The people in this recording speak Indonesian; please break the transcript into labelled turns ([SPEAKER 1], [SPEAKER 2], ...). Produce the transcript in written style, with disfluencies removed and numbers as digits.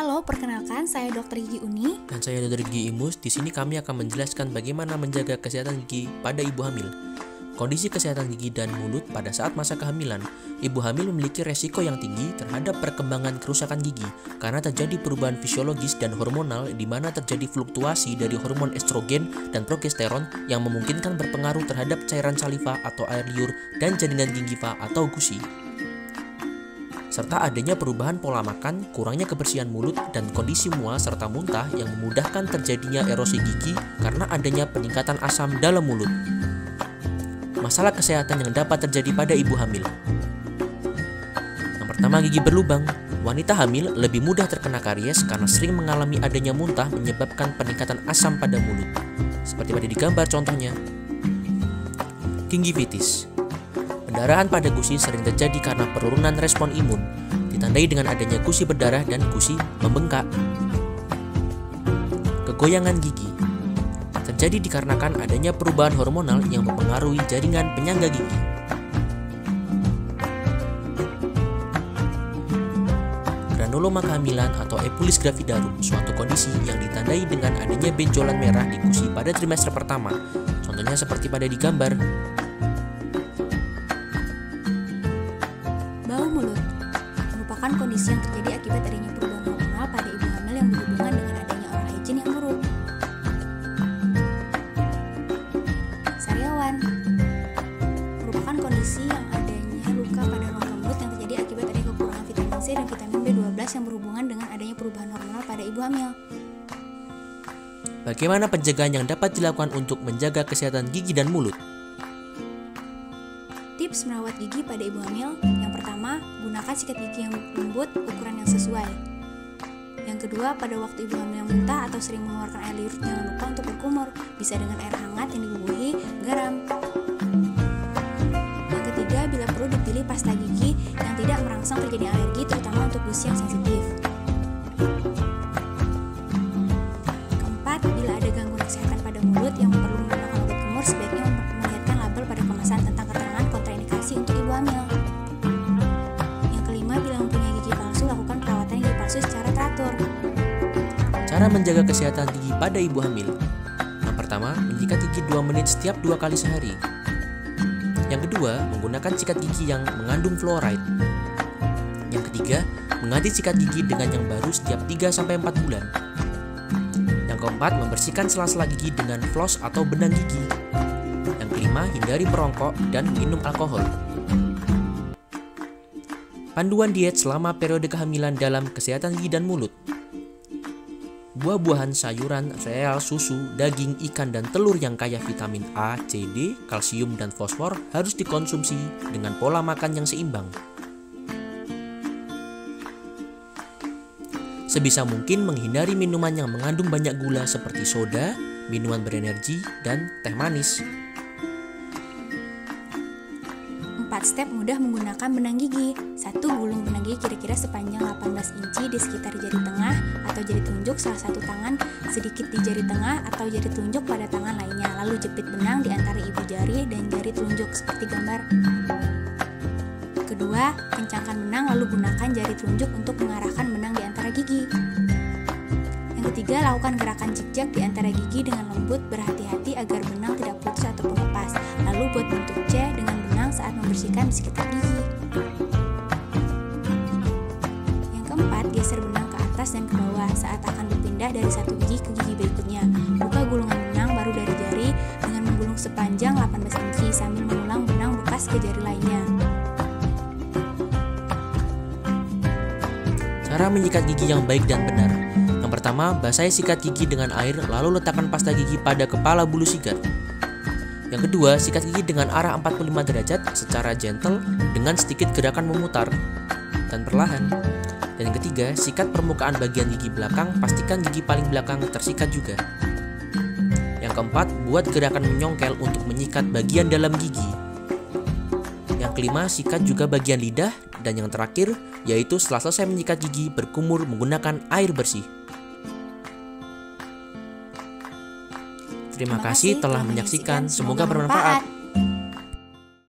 [SPEAKER 1] Halo, perkenalkan saya Dr. Gigi Uni.
[SPEAKER 2] Dan saya Dr. Gigi Imus. Di sini kami akan menjelaskan bagaimana menjaga kesehatan gigi pada ibu hamil. Kondisi kesehatan gigi dan mulut pada saat masa kehamilan. Ibu hamil memiliki resiko yang tinggi terhadap perkembangan kerusakan gigi karena terjadi perubahan fisiologis dan hormonal di mana terjadi fluktuasi dari hormon estrogen dan progesteron yang memungkinkan berpengaruh terhadap cairan saliva atau air liur dan jaringan gingiva atau gusi. Serta adanya perubahan pola makan, kurangnya kebersihan mulut, dan kondisi mual serta muntah yang memudahkan terjadinya erosi gigi karena adanya peningkatan asam dalam mulut. Masalah kesehatan yang dapat terjadi pada ibu hamil. Yang pertama, gigi berlubang. Wanita hamil lebih mudah terkena karies karena sering mengalami adanya muntah menyebabkan peningkatan asam pada mulut. Seperti pada di gambar contohnya. Gingivitis. Pendarahan pada gusi sering terjadi karena penurunan respon imun, ditandai dengan adanya gusi berdarah dan gusi membengkak. Kegoyangan gigi terjadi dikarenakan adanya perubahan hormonal yang mempengaruhi jaringan penyangga gigi. Granuloma kehamilan atau epulis gravidarum, suatu kondisi yang ditandai dengan adanya benjolan merah di gusi pada trimester pertama. Contohnya seperti pada di gambar.
[SPEAKER 1] Bau mulut merupakan kondisi yang terjadi akibat adanya perubahan hormonal pada ibu hamil yang berhubungan dengan adanya oral hygiene yang buruk. Sariawan merupakan kondisi yang adanya luka pada rongga mulut yang terjadi akibat adanya kekurangan vitamin C dan vitamin B12 yang berhubungan dengan adanya perubahan hormonal pada ibu hamil.
[SPEAKER 2] Bagaimana pencegahan yang dapat dilakukan untuk menjaga kesehatan gigi dan mulut?
[SPEAKER 1] Tips merawat gigi pada ibu hamil. Yang pertama, gunakan sikat gigi yang lembut, ukuran yang sesuai. Yang kedua, pada waktu ibu hamil yang muntah atau sering mengeluarkan air liur, jangan lupa untuk berkumur, bisa dengan air hangat yang dibubuhi garam. Yang ketiga, bila perlu dipilih pasta gigi yang tidak merangsang terjadi alergi, terutama untuk gusi yang sensitif. Keempat, bila ada gangguan kesehatan pada mulut yang perlu menggunakan obat kumur, sebaiknya melihatkan label pada kemasan tentang keterangan kontraindikasi untuk ibu hamil. Yang kelima, bila mempunyai gigi palsu, lakukan perawatan gigi palsu secara teratur.
[SPEAKER 2] Cara menjaga kesehatan gigi pada ibu hamil. Yang pertama, menyikat gigi 2 menit setiap 2 kali sehari. Yang kedua, menggunakan sikat gigi yang mengandung fluoride. Yang ketiga, mengganti sikat gigi dengan yang baru setiap 3-4 bulan. Yang keempat, membersihkan sela-sela gigi dengan floss atau benang gigi. Yang kelima, hindari merokok dan minum alkohol. Panduan diet selama periode kehamilan dalam kesehatan gigi dan mulut. Buah-buahan, sayuran, sereal, susu, daging, ikan, dan telur yang kaya vitamin A, C, D, kalsium, dan fosfor harus dikonsumsi dengan pola makan yang seimbang. Sebisa mungkin menghindari minuman yang mengandung banyak gula seperti soda, minuman berenergi, dan teh manis.
[SPEAKER 1] 4 step mudah menggunakan benang gigi. 1. Gulung benang gigi kira-kira sepanjang 18 inci di sekitar jari tengah atau jari telunjuk salah satu tangan, sedikit di jari tengah atau jari telunjuk pada tangan lainnya. Lalu jepit benang di antara ibu jari dan jari telunjuk seperti gambar. Kedua, kencangkan benang lalu gunakan jari telunjuk untuk mengarahkan benang di antara gigi. Yang ketiga, lakukan gerakan zigzag di antara gigi dengan lembut, berhati-hati agar benang tidak putus ataupun lepas. Lalu buat bentuk C dengan benang saat membersihkan di sekitar gigi. Yang keempat, geser benang ke atas dan ke bawah saat akan berpindah dari satu gigi ke gigi berikutnya. Buka gulungan benang baru dari jari dengan menggulung sepanjang 18 inci sambil mengulang benang bekas ke jari lainnya.
[SPEAKER 2] Cara menyikat gigi yang baik dan benar. Yang pertama, basahi sikat gigi dengan air lalu letakkan pasta gigi pada kepala bulu sikat. Yang kedua, sikat gigi dengan arah 45 derajat secara gentle dengan sedikit gerakan memutar dan perlahan. Dan yang ketiga, sikat permukaan bagian gigi belakang, pastikan gigi paling belakang tersikat juga. Yang keempat, buat gerakan menyongkel untuk menyikat bagian dalam gigi. Yang kelima, sikat juga bagian lidah. Dan yang terakhir, yaitu setelah selesai menyikat gigi, berkumur menggunakan air bersih. Terima kasih telah menyaksikan, semoga bermanfaat.